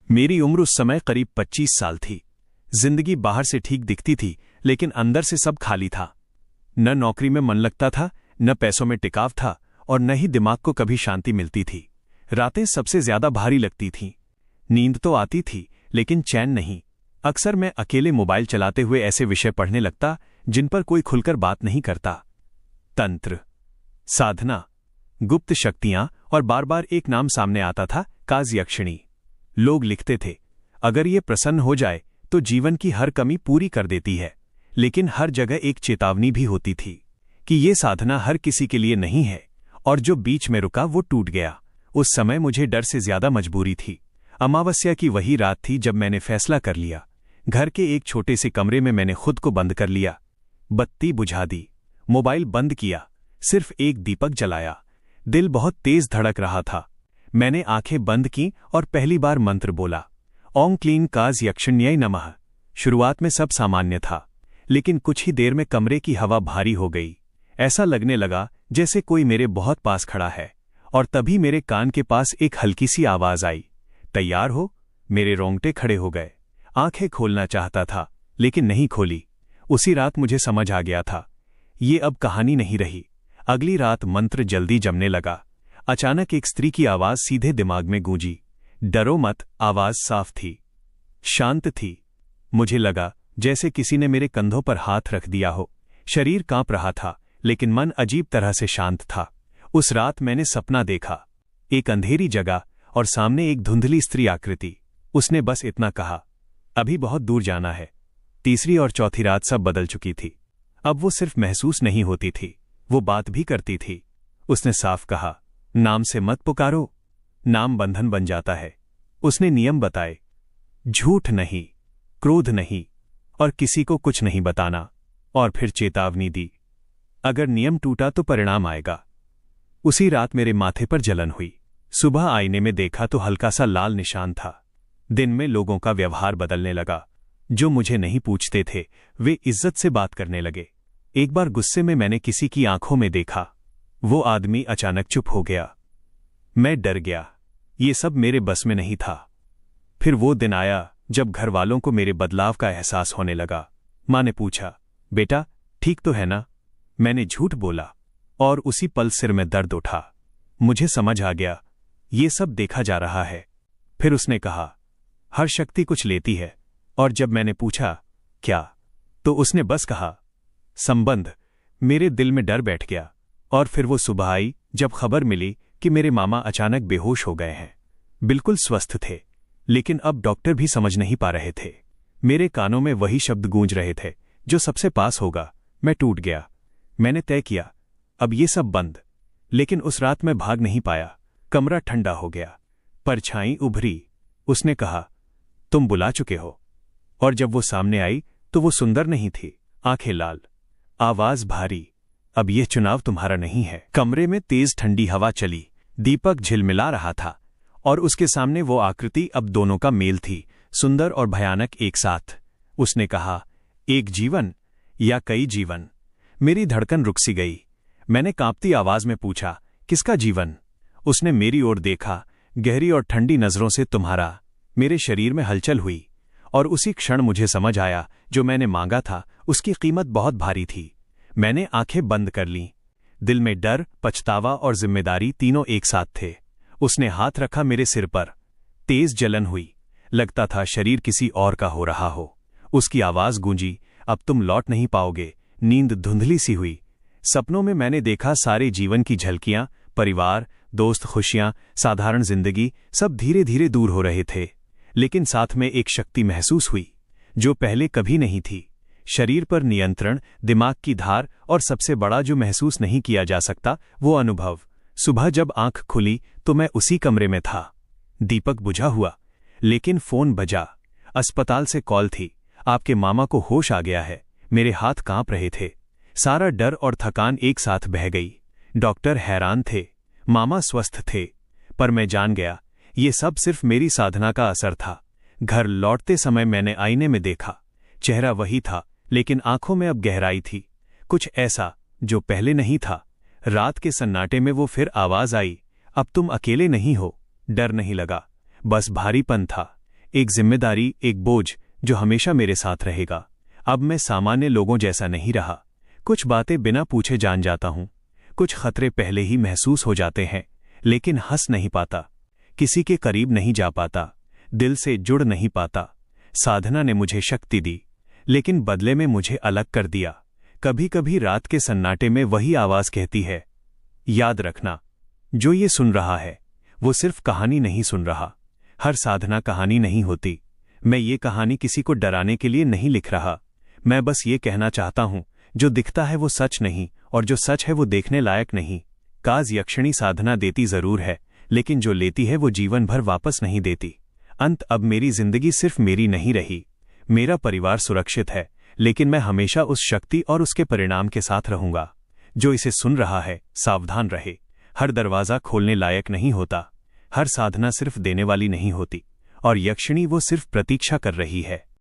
मेरी उम्र उस समय करीब 25 साल थी। जिंदगी बाहर से ठीक दिखती थी, लेकिन अंदर से सब खाली था। न नौकरी में मन लगता था, न पैसों में टिकाव था, और न ही दिमाग को कभी शांति मिलती थी। रातें सबसे ज्यादा भारी लगती थीं। नींद तो आती थी, लेकिन चैन नहीं। अक्सर मैं अकेले मोबाइल चलाते हुए ऐसे विषय पढ़ने लगता जिन पर कोई खुलकर बात नहीं करता। तंत्र, साधना, गुप्त शक्तियां, और बार बार एक नाम सामने आता था, काजयक्षिणी। लोग लिखते थे, अगर ये प्रसन्न हो जाए तो जीवन की हर कमी पूरी कर देती है। लेकिन हर जगह एक चेतावनी भी होती थी कि ये साधना हर किसी के लिए नहीं है, और जो बीच में रुका वो टूट गया। उस समय मुझे डर से ज्यादा मजबूरी थी। अमावस्या की वही रात थी जब मैंने फैसला कर लिया। घर के एक छोटे से कमरे में मैंने खुद को बंद कर लिया। बत्ती बुझा दी, मोबाइल बंद किया, सिर्फ एक दीपक जलाया। दिल बहुत तेज धड़क रहा था। मैंने आंखें बंद की और पहली बार मंत्र बोला, ओम क्लीं काजयक्षिण्यै नमः। शुरुआत में सब सामान्य था, लेकिन कुछ ही देर में कमरे की हवा भारी हो गई। ऐसा लगने लगा जैसे कोई मेरे बहुत पास खड़ा है। और तभी मेरे कान के पास एक हल्की सी आवाज आई, तैयार हो। मेरे रोंगटे खड़े हो गए। आंखें खोलना चाहता था, लेकिन नहीं खोली। उसी रात मुझे समझ आ गया था, ये अब कहानी नहीं रही। अगली रात मंत्र जल्दी जमने लगा। अचानक एक स्त्री की आवाज सीधे दिमाग में गूंजी। डरो मत। आवाज साफ थी, शांत थी। मुझे लगा जैसे किसी ने मेरे कंधों पर हाथ रख दिया हो। शरीर कांप रहा था, लेकिन मन अजीब तरह से शांत था। उस रात मैंने सपना देखा, एक अंधेरी जगह और सामने एक धुंधली स्त्री आकृति। उसने बस इतना कहा, अभी बहुत दूर जाना है। तीसरी और चौथी रात सब बदल चुकी थी। अब वो सिर्फ महसूस नहीं होती थी, वो बात भी करती थी। उसने साफ कहा, नाम से मत पुकारो, नाम बंधन बन जाता है। उसने नियम बताए, झूठ नहीं, क्रोध नहीं, और किसी को कुछ नहीं बताना। और फिर चेतावनी दी, अगर नियम टूटा तो परिणाम आएगा। उसी रात मेरे माथे पर जलन हुई। सुबह आईने में देखा तो हल्का सा लाल निशान था। दिन में लोगों का व्यवहार बदलने लगा। जो मुझे नहीं पूछते थे वे इज्जत से बात करने लगे। एक बार गुस्से में मैंने किसी की आंखों में देखा। वो आदमी अचानक चुप हो गया। मैं डर गया, ये सब मेरे बस में नहीं था। फिर वो दिन आया जब घर वालों को मेरे बदलाव का एहसास होने लगा। माँ ने पूछा, बेटा ठीक तो है ना? मैंने झूठ बोला, और उसी पल सिर में दर्द उठा। मुझे समझ आ गया, ये सब देखा जा रहा है। फिर उसने कहा, हर शक्ति कुछ लेती है। और जब मैंने पूछा क्या, तो उसने बस कहा, संबंध। मेरे दिल में डर बैठ गया। और फिर वो सुबह आई जब खबर मिली कि मेरे मामा अचानक बेहोश हो गए हैं। बिल्कुल स्वस्थ थे, लेकिन अब डॉक्टर भी समझ नहीं पा रहे थे। मेरे कानों में वही शब्द गूंज रहे थे, जो सबसे पास होगा। मैं टूट गया। मैंने तय किया, अब ये सब बंद। लेकिन उस रात मैं भाग नहीं पाया। कमरा ठंडा हो गया, परछाई उभरी। उसने कहा, तुम बुला चुके हो। और जब वो सामने आई तो वो सुंदर नहीं थी, आंखें लाल, आवाज भारी, अब यह चुनाव तुम्हारा नहीं है। कमरे में तेज ठंडी हवा चली, दीपक झिलमिला रहा था, और उसके सामने वो आकृति अब दोनों का मेल थी, सुंदर और भयानक एक साथ। उसने कहा, एक जीवन या कई जीवन? मेरी धड़कन रुक सी गई। मैंने कांपती आवाज में पूछा, किसका जीवन? उसने मेरी ओर देखा, गहरी और ठंडी नजरों से, तुम्हारा। मेरे शरीर में हलचल हुई, और उसी क्षण मुझे समझ आया, जो मैंने मांगा था उसकी कीमत बहुत भारी थी। मैंने आंखें बंद कर लीं। दिल में डर, पछतावा और जिम्मेदारी तीनों एक साथ थे। उसने हाथ रखा मेरे सिर पर। तेज जलन हुई, लगता था शरीर किसी और का हो रहा हो। उसकी आवाज गूंजी, अब तुम लौट नहीं पाओगे। नींद धुंधली सी हुई। सपनों में मैंने देखा सारे जीवन की झलकियां, परिवार, दोस्त, खुशियां, साधारण जिंदगी, सब धीरे धीरे दूर हो रहे थे। लेकिन साथ में एक शक्ति महसूस हुई, जो पहले कभी नहीं थी। शरीर पर नियंत्रण, दिमाग की धार, और सबसे बड़ा जो महसूस नहीं किया जा सकता, वो अनुभव। सुबह जब आंख खुली तो मैं उसी कमरे में था। दीपक बुझा हुआ, लेकिन फोन बजा। अस्पताल से कॉल थी, आपके मामा को होश आ गया है। मेरे हाथ कांप रहे थे। सारा डर और थकान एक साथ बह गई। डॉक्टर हैरान थे, मामा स्वस्थ थे, पर मैं जान गया ये सब सिर्फ मेरी साधना का असर था। घर लौटते समय मैंने आईने में देखा, चेहरा वही था, लेकिन आंखों में अब गहराई थी, कुछ ऐसा जो पहले नहीं था। रात के सन्नाटे में वो फिर आवाज आई, अब तुम अकेले नहीं हो। डर नहीं लगा, बस भारीपन था, एक जिम्मेदारी, एक बोझ जो हमेशा मेरे साथ रहेगा। अब मैं सामान्य लोगों जैसा नहीं रहा। कुछ बातें बिना पूछे जान जाता हूं, कुछ खतरे पहले ही महसूस हो जाते हैं, लेकिन हंस नहीं पाता, किसी के करीब नहीं जा पाता, दिल से जुड़ नहीं पाता। साधना ने मुझे शक्ति दी, लेकिन बदले में मुझे अलग कर दिया। कभी कभी रात के सन्नाटे में वही आवाज कहती है, याद रखना, जो ये सुन रहा है वो सिर्फ कहानी नहीं सुन रहा। हर साधना कहानी नहीं होती। मैं ये कहानी किसी को डराने के लिए नहीं लिख रहा। मैं बस ये कहना चाहता हूं, जो दिखता है वो सच नहीं, और जो सच है वो देखने लायक नहीं। काज यक्षिणी साधना देती जरूर है, लेकिन जो लेती है वो जीवन भर वापस नहीं देती। अंत अब मेरी जिंदगी सिर्फ मेरी नहीं रही। मेरा परिवार सुरक्षित है, लेकिन मैं हमेशा उस शक्ति और उसके परिणाम के साथ रहूंगा। जो इसे सुन रहा है, सावधान रहे। हर दरवाजा खोलने लायक नहीं होता, हर साधना सिर्फ देने वाली नहीं होती, और यक्षिणी वो सिर्फ प्रतीक्षा कर रही है।